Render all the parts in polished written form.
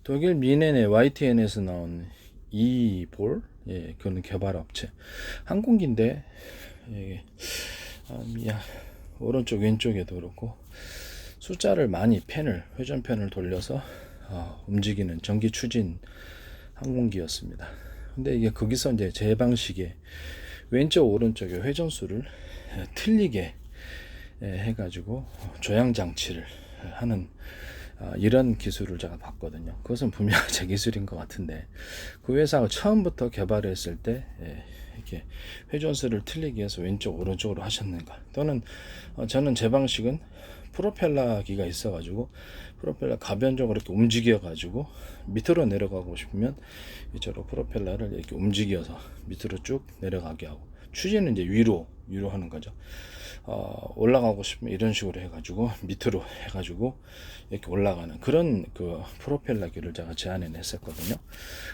독일 미넨의 YTN에서 나온 이볼, 예, 그는 개발업체 항공기인데, 예, 오른쪽 왼쪽에도 그렇고 숫자를 많이 회전펜을 돌려서 움직이는 전기 추진 항공기였습니다. 근데 이게 거기서 이제 제 방식의 왼쪽 오른쪽의 회전수를 틀리게 해가지고 조향 장치를 하는 이런 기술을 제가 봤거든요. 그것은 분명 제 기술인 것 같은데, 그 회사가 처음부터 개발했을 때 이렇게 회전수를 틀리게 해서 왼쪽 오른쪽으로 하셨는가, 또는 저는 제 방식은 프로펠러기가 있어가지고 프로펠러 가변적으로 이렇게 움직여가지고 밑으로 내려가고 싶으면 이쪽으로 프로펠러를 이렇게 움직여서 밑으로 쭉 내려가게 하고, 추진은 이제 위로 하는 거죠. 올라가고 싶으면 이런 식으로 해가지고 밑으로 해가지고 이렇게 올라가는 그런 그 프로펠러기를 제가 제안해 냈었거든요.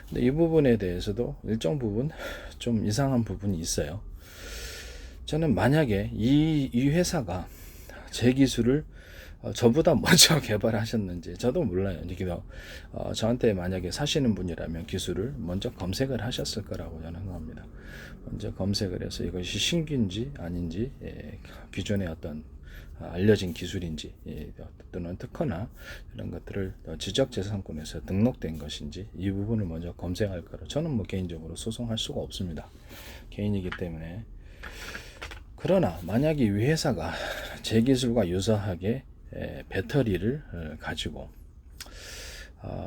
근데 이 부분에 대해서도 일정 부분 좀 이상한 부분이 있어요. 저는 만약에 이 회사가 제 기술을 저보다 먼저 개발하셨는지 저도 몰라요. 저한테 만약에 사시는 분이라면 기술을 먼저 검색을 하셨을 거라고 저는 생각합니다. 먼저 검색을 해서 이것이 신규인지 아닌지, 기존의 어떤 알려진 기술인지, 또는 특허나 이런 것들을 지적재산권에서 등록된 것인지 이 부분을 먼저 검색할 거라. 저는 뭐 개인적으로 소송할 수가 없습니다. 개인이기 때문에. 그러나 만약에 이 회사가 제 기술과 유사하게 배터리를 가지고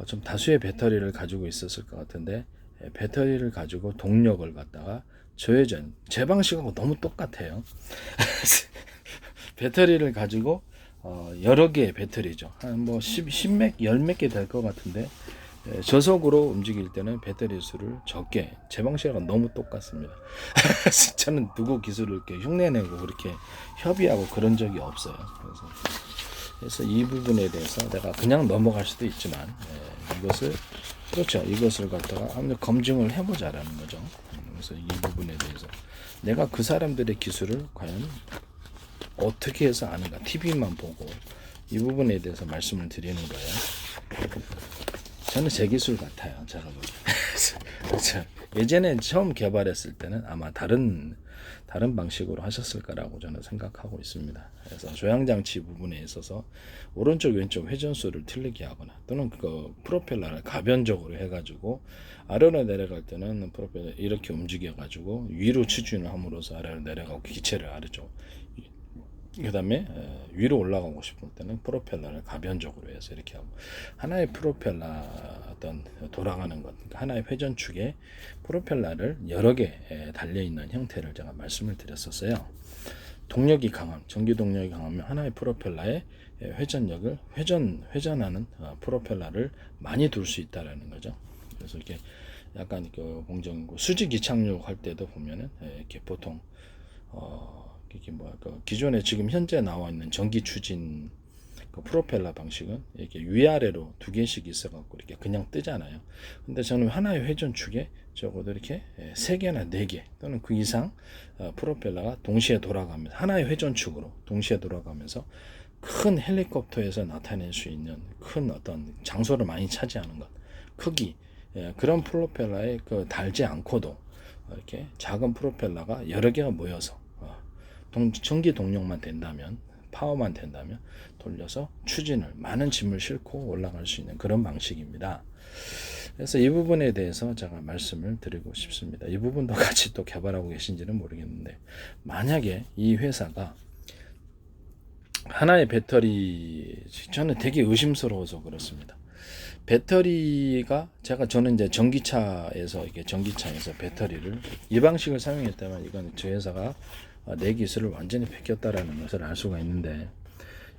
좀 다수의 배터리를 가지고 있었을 것 같은데, 배터리를 가지고 동력을 갖다가 저회전, 제 방식하고 너무 똑같아요. 배터리를 가지고 여러 개의 배터리죠. 한 뭐 10몇 개 될 것 같은데, 저속으로 움직일 때는 배터리 수를 적게, 제 방식하고 너무 똑같습니다. 저는 누구 기술을 이렇게 흉내내고 그렇게 협의하고 그런 적이 없어요. 그래서 이 부분에 대해서 내가 그냥 넘어갈 수도 있지만, 이것을 갖다가 한번 검증을 해보자라는 거죠. 그래서 이 부분에 대해서 내가 그 사람들의 기술을 과연 어떻게 해서 아는가, TV만 보고 이 부분에 대해서 말씀을 드리는 거예요. 저는 제 기술 같아요, 제가 보기에. 예전에 처음 개발했을 때는 아마 다른 방식으로 하셨을 거라고 저는 생각하고 있습니다. 그래서 조향장치 부분에 있어서 오른쪽 왼쪽 회전수를 틀리게 하거나, 또는 그 프로펠러를 가변적으로 해가지고 아래로 내려갈 때는 프로펠러 이렇게 움직여가지고 위로 추진을 함으로써 아래로 내려가고, 기체를 아래쪽, 그 다음에 위로 올라가고 싶을 때는 프로펠러를 가변적으로 해서 이렇게 하고, 하나의 프로펠러 어떤 돌아가는 것, 하나의 회전축에 프로펠러를 여러 개 달려있는 형태를 제가 말씀을 드렸었어요. 동력이 강함, 전기 동력이 강하면 하나의 프로펠러의 회전력을 회전하는 프로펠러를 많이 둘 수 있다라는 거죠. 그래서 이렇게 약간 그 공정고 수직 이착륙 할 때도 보면은 이렇게 보통 이게 기존에 지금 현재 나와 있는 전기 추진 그 프로펠러 방식은 이렇게 위아래로 두 개씩 있어갖고 이렇게 그냥 뜨잖아요. 근데 저는 하나의 회전축에 적어도 이렇게 세 개나 네 개 또는 그 이상 프로펠러가 동시에 돌아가면서, 하나의 회전축으로 동시에 돌아가면서 큰 헬리콥터에서 나타낼 수 있는 큰 어떤 장소를 많이 차지하는 것, 크기, 그런 프로펠러에 달지 않고도 이렇게 작은 프로펠러가 여러 개가 모여서 전기 동력만 된다면, 파워만 된다면 돌려서 추진을, 많은 짐을 싣고 올라갈 수 있는 그런 방식입니다. 그래서 이 부분에 대해서 제가 말씀을 드리고 싶습니다. 이 부분도 같이 또 개발하고 계신지는 모르겠는데, 만약에 이 회사가 하나의 배터리, 저는 되게 의심스러워서 그렇습니다. 배터리가 저는 이제 전기차에서 배터리를 이 방식을 사용했다면, 이건 저 회사가 내 기술을 완전히 뺏겼다라는 것을 알 수가 있는데,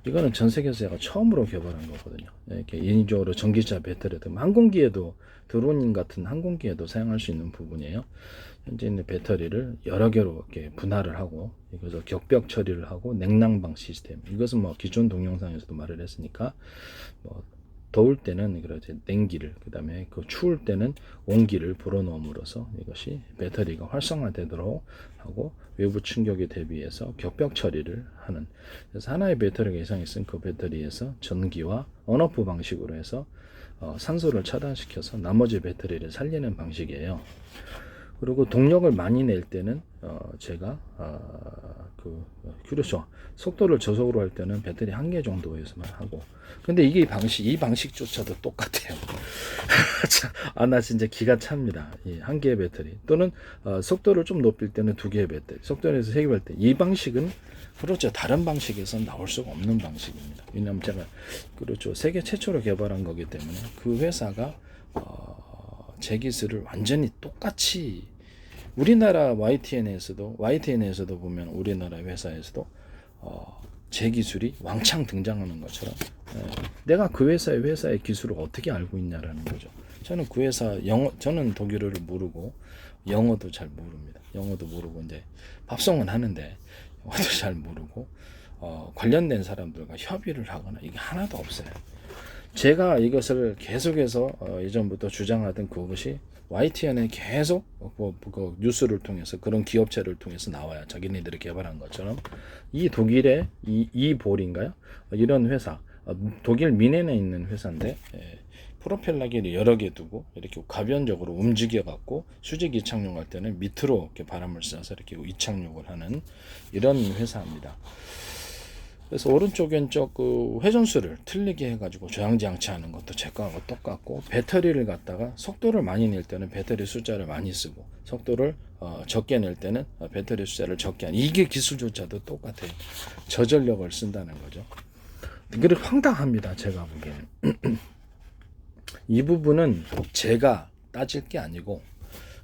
이거는 전 세계에서 제가 처음으로 개발한 거거든요. 이렇게 인위적으로 전기차 배터리도 항공기에도, 드론 같은 항공기에도 사용할 수 있는 부분이에요. 현재 있는 배터리를 여러 개로 이렇게 분할을 하고, 이것을 격벽 처리를 하고, 냉난방 시스템, 이것은 뭐 기존 동영상에서도 말을 했으니까 뭐 더울 때는 그렇지 냉기를, 그다음에 그 추울 때는 온기를 불어넣음으로써 이것이 배터리가 활성화되도록 하고 외부 충격에 대비해서 격벽 처리를 하는. 그래서 하나의 배터리가 이상 있으면 그 배터리에서 전기와 온오프 방식으로 해서 산소를 차단시켜서 나머지 배터리를 살리는 방식이에요. 그리고 동력을 많이 낼 때는 제가 그렇죠. 속도를 저속으로 할 때는 배터리 1개 정도에서만 하고. 근데 이게 이 방식조차도 똑같아요. 나 진짜 기가 찹니다. 이 1개의 배터리 또는 속도를 좀 높일 때는 2개의 배터리, 속도에서 3개 배터리. 이 방식은 그렇죠. 다른 방식에서는 나올 수가 없는 방식입니다. 왜냐하면 제가 그렇죠. 세계 최초로 개발한 거기 때문에 그 회사가 제 기술을 완전히 똑같이 우리나라 YTN에서도 보면 우리나라 회사에서도 제 기술이 왕창 등장하는 것처럼 내가 그 회사의 기술을 어떻게 알고 있냐라는 거죠. 저는 그 회사 저는 독일어를 모르고 영어도 잘 모릅니다. 영어도 모르고 이제 밥송은 하는데 영어도 잘 모르고 관련된 사람들과 협의를 하거나 이게 하나도 없어요. 제가 이것을 계속해서 예전부터 주장하던 그것이 YTN에 계속 그 뉴스를 통해서 그런 기업체를 통해서 나와요. 자기네들이 개발한 것처럼 이 독일의 이 볼인가요? 이런 회사 독일 미넨에 있는 회사인데 프로펠러기를 여러 개 두고 이렇게 가변적으로 움직여 갖고 수직 이착륙할 때는 밑으로 이렇게 바람을 쏴서 이렇게 이착륙을 하는 이런 회사입니다. 그래서 오른쪽 왼쪽 그 회전수를 틀리게 해가지고 조향지 양치하는 것도 제 거하고 똑같고, 배터리를 갖다가 속도를 많이 낼 때는 배터리 숫자를 많이 쓰고 속도를 적게 낼 때는 배터리 숫자를 적게 하는, 이게 기술조차도 똑같아요. 저전력을 쓴다는 거죠. 그리고 황당합니다. 제가 보기에는 이 부분은 제가 따질 게 아니고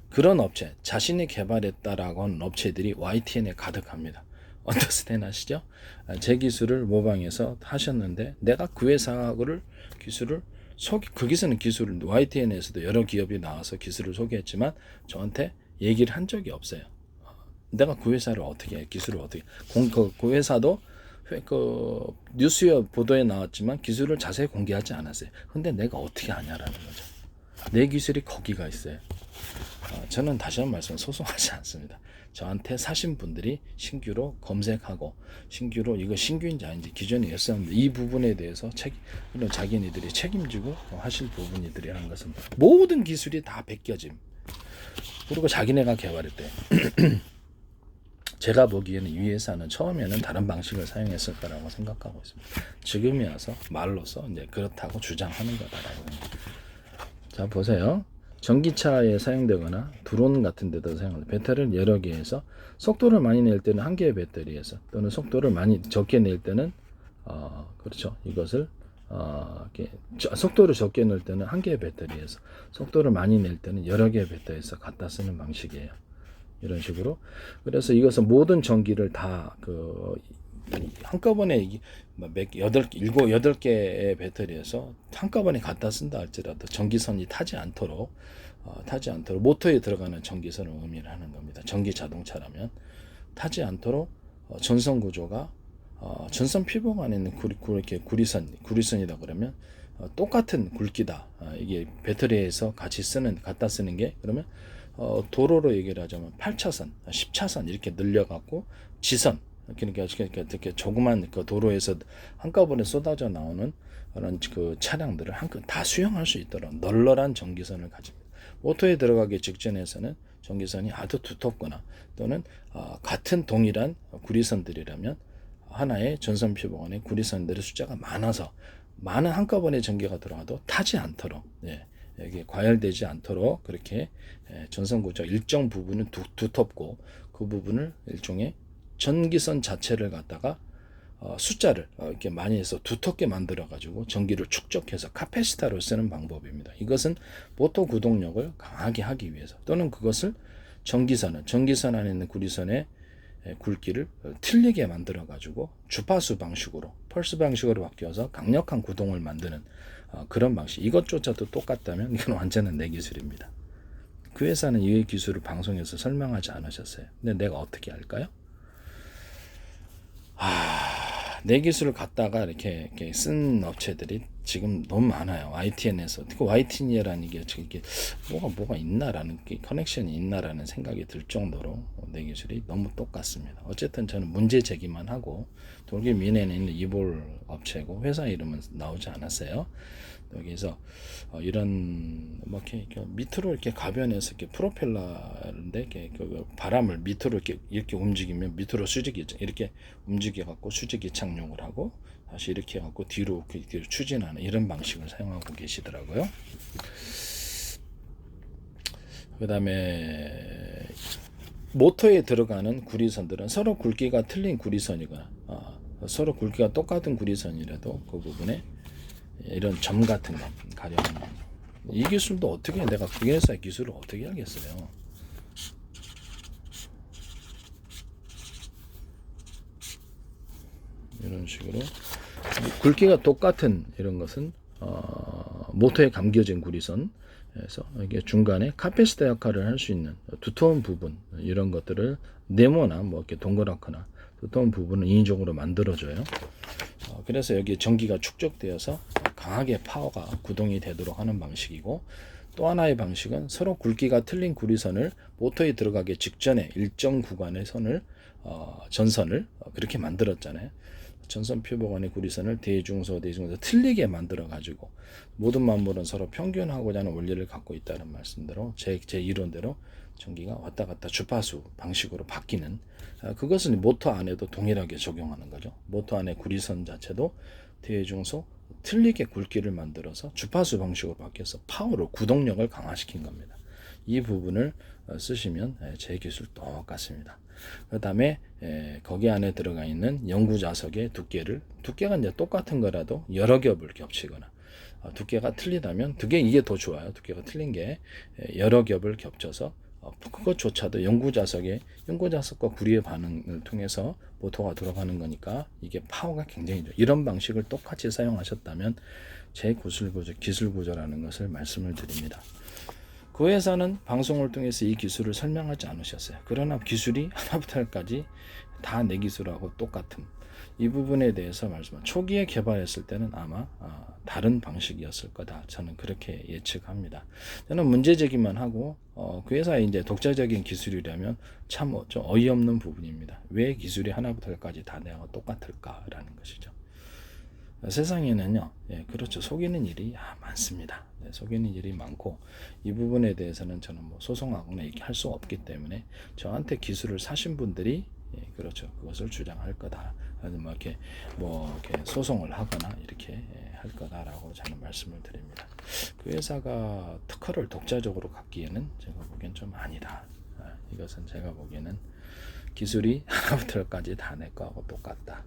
그런 업체, 자신이 개발했다라고 하는 업체들이 YTN에 가득합니다. 언더스탠 하시죠? 제 기술을 모방해서 하셨는데 내가 그 회사를 기술을 그 기술을 YTN에서도 여러 기업이 나와서 기술을 소개했지만 저한테 얘기를 한 적이 없어요. 내가 그 회사를 어떻게 해, 기술을 어떻게 그 회사도 그 뉴스 보도에 나왔지만 기술을 자세히 공개하지 않았어요. 근데 내가 어떻게 아냐라는 거죠. 내 기술이 거기가 있어요. 저는 다시 한번 말씀, 소송하지 않습니다. 저한테 사신 분들이 신규로 검색하고 신규로 이거 신규인지 아닌지 기존에 였었는데 이 부분에 대해서 이런 자기네들이 책임지고 하실 부분이들이라는 것은 모든 기술이 다 베껴짐. 그리고 자기네가 개발했대. 제가 보기에는 이 회사는 처음에는 다른 방식을 사용했을 거라고 생각하고 있습니다. 지금에 와서 말로써 이제 그렇다고 주장하는 거다라고. 자, 보세요. 전기차에 사용되거나 드론 같은 데도 사용합니다. 배터리를 여러 개에서 속도를 많이 낼 때는 1개의 배터리에서, 또는 속도를 많이 적게 낼 때는 그렇죠. 이것을 이렇게 속도를 적게 낼 때는 1개의 배터리에서, 속도를 많이 낼 때는 여러 개의 배터리에서 갖다 쓰는 방식이에요. 이런 식으로. 그래서 이것은 모든 전기를 다 한꺼번에 여덟 개의 배터리에서 한꺼번에 갖다 쓴다 할지라도 전기선이 타지 않도록 모터에 들어가는 전기선을 의미를 하는 겁니다. 전기 자동차라면 타지 않도록 전선 구조가 전선 피복 안에 있는 이렇게 구리선이다 그러면 똑같은 굵기다. 이게 배터리에서 갖다 쓰는 게, 그러면 도로로 얘기를 하자면 8차선, 10차선 이렇게 늘려갖고 지선, 그러니까 이렇게 조그만 그 도로에서 한꺼번에 쏟아져 나오는 그런 그 차량들을 다 수용할 수 있도록 널널한 전기선을 가집니다. 모터에 들어가기 직전에서는 전기선이 아주 두텁거나 또는 같은 동일한 구리선들이라면 하나의 전선 피복 안에 구리선들의 숫자가 많아서 많은 한꺼번에 전기가 들어가도 타지 않도록, 이게 과열되지 않도록 그렇게 전선 구조 일정 부분은 두텁고 그 부분을 일종의 전기선 자체를 갖다가 숫자를 이렇게 많이 해서 두텁게 만들어 가지고 전기를 축적해서 카패시터로 쓰는 방법입니다. 이것은 모터 구동력을 강하게 하기 위해서, 또는 그것을 전기선 안에 있는 구리선의 굵기를 틀리게 만들어 가지고 주파수 방식으로, 펄스 방식으로 바뀌어서 강력한 구동을 만드는 그런 방식. 이것조차도 똑같다면 이건 완전한 내 기술입니다. 그 회사는 이 기술을 방송에서 설명하지 않으셨어요. 근데 내가 어떻게 할까요? 내 기술을 갖다가 이렇게 쓴 업체들이 지금 너무 많아요. YTN에서. 특히 YTN이라는 게 이게 뭐가 있나라는 커넥션이 있나라는 생각이 들 정도로 내 기술이 너무 똑같습니다. 어쨌든 저는 문제 제기만 하고 독일 미네에 있는 이볼 업체고 회사 이름은 나오지 않았어요. 여기서 이런 뭐 이렇게 밑으로 이렇게 가변해서 이렇게 프로펠러인데 이렇게 그 바람을 밑으로 이렇게 움직이면 밑으로 수직이 이렇게 움직여 갖고 수직이 착륙을 하고 다시 이렇게 해갖고 뒤로 추진하는 이런 방식을 사용하고 계시더라고요. 그 다음에 모터에 들어가는 구리선들은 서로 굵기가 틀린 구리선이거나 서로 굵기가 똑같은 구리선이라도 그 부분에 이런 점 같은 거 가령 이 기술도 어떻게 내가 국내사의 기술을 어떻게 하겠어요. 이런 식으로 굵기가 똑같은 이런 것은 모터에 감겨진 구리선에서 이게 중간에 카패시터 역할을 할 수 있는 두터운 부분 이런 것들을 네모나 뭐 이렇게 동그랗거나 두터운 부분을 인위적으로 만들어줘요. 그래서 여기 전기가 축적되어서 강하게 파워가 구동이 되도록 하는 방식이고 또 하나의 방식은 서로 굵기가 틀린 구리선을 모터에 들어가기 직전에 일정 구간의 선을 전선을 그렇게 만들었잖아요. 전선 표복안의 구리선을 대중소 틀리게 만들어 가지고 모든 만물은 서로 평균하고자 하는 원리를 갖고 있다는 말씀대로 제 이론대로 전기가 왔다 갔다 주파수 방식으로 바뀌는 그것은 모터 안에도 동일하게 적용하는 거죠. 모터 안의 구리선 자체도 대중소 틀리게 굵기를 만들어서 주파수 방식으로 바뀌어서 파워로 구동력을 강화시킨 겁니다. 이 부분을 쓰시면 제 기술 똑같습니다. 그 다음에 거기 안에 들어가 있는 연구자석의 두께가 이제 똑같은 거라도 여러 겹을 겹치거나 두께가 틀리다면 이게 더 좋아요. 두께가 틀린 게 여러 겹을 겹쳐서 그것조차도 연구자석과 구리의 반응을 통해서 모터가 돌아가는 거니까 이게 파워가 굉장히 좋아요. 이런 방식을 똑같이 사용하셨다면 제 기술 구조라는 것을 말씀을 드립니다. 그 회사는 방송을 통해서 이 기술을 설명하지 않으셨어요. 그러나 기술이 하나부터 열까지 다 내 기술하고 똑같은 이 부분에 대해서 초기에 개발했을 때는 아마 다른 방식이었을 거다. 저는 그렇게 예측합니다. 저는 문제 제기만 하고 그 회사의 이제 독자적인 기술이라면 참 좀 어이없는 부분입니다. 왜 기술이 하나부터 열까지 다 내가 똑같을까라는 것이죠. 세상에는요, 그렇죠. 속이는 일이 많습니다. 속이는 일이 많고, 이 부분에 대해서는 저는 뭐 소송하거나 얘기할 수 없기 때문에 저한테 기술을 사신 분들이 그렇죠. 그것을 주장할 거다. 아니면 이렇게 소송을 하거나 이렇게 할 거다라고 저는 말씀을 드립니다. 그 회사가 특허를 독자적으로 갖기에는 제가 보기엔 좀 아니다. 이것은 제가 보기에는 기술이 하나부터 열까지 다 내 거하고 똑같다.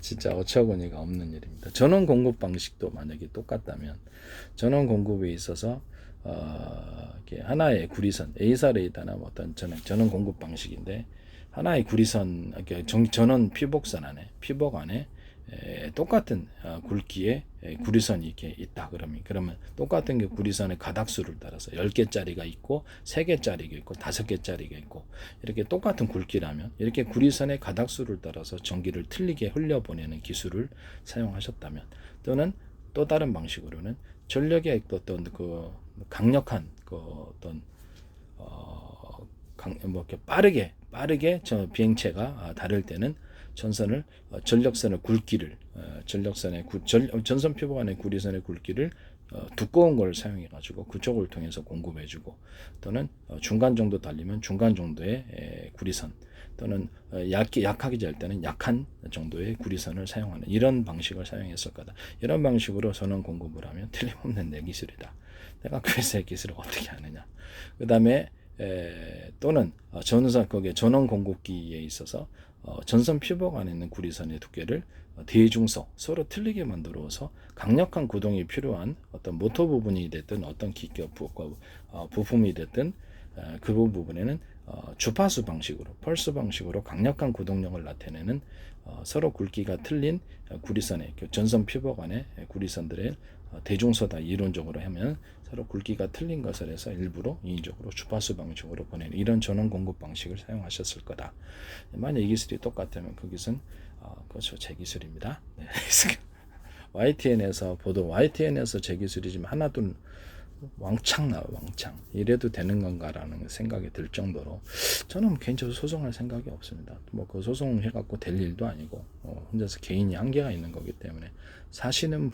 진짜 어처구니가 없는 일입니다. 전원 공급 방식도 만약에 똑같다면 전원 공급에 있어서 이렇게 하나의 구리선 A사 레이더나 어떤 전원 공급 방식인데 하나의 구리선 전원 피복 안에 똑같은 굵기의 구리선이 이렇게 있다 그러면 똑같은 게 구리선의 가닥수를 따라서 10개짜리가 있고 3개짜리가 있고 5개짜리가 있고 이렇게 똑같은 굵기라면 이렇게 구리선의 가닥수를 따라서 전기를 틀리게 흘려보내는 기술을 사용하셨다면 또는 또 다른 방식으로는 전력의 어떤 그 강력한 그 어떤 이렇게 빠르게 저 비행체가 다를 때는 전선을 전력선의 굵기를 전선 표복 안의 구리선의 굵기를 두꺼운 걸 사용해 가지고 그쪽을 통해서 공급해 주고 또는 중간 정도 달리면 중간 정도의 구리선 또는 약하게 잘 때는 약한 정도의 구리선을 사용하는 이런 방식을 사용했을 거다. 이런 방식으로 전원 공급을 하면 틀림없는 내 기술이다. 내가 그 회사의 기술을 어떻게 하느냐. 그 다음에 또는 전원 공급기에 있어서 전선 피복 안에 있는 구리선의 두께를 대중소 서로 틀리게 만들어서 강력한 구동이 필요한 어떤 모터 부분이 됐든 어떤 부품이 됐든 그 부분에는 주파수 방식으로 펄스 방식으로 강력한 구동력을 나타내는 서로 굵기가 틀린 구리선의 전선 피복 안의 구리선들의 대중서다 이론적으로 하면 서로 굵기가 틀린 것을 해서 일부러 인위적으로 주파수 방식으로 보내는 이런 전원 공급 방식을 사용하셨을 거다. 만약 이 기술이 똑같으면 그 기술은 그렇죠, 제 기술입니다. 네. YTN에서 보도 YTN에서 제 기술이지만 하나도 왕창 나와요. 왕창. 이래도 되는 건가라는 생각이 들 정도로 저는 개인적으로 소송할 생각이 없습니다. 뭐 그 소송해갖고 될 일도 아니고 혼자서 개인이 한계가 있는 거기 때문에 사시는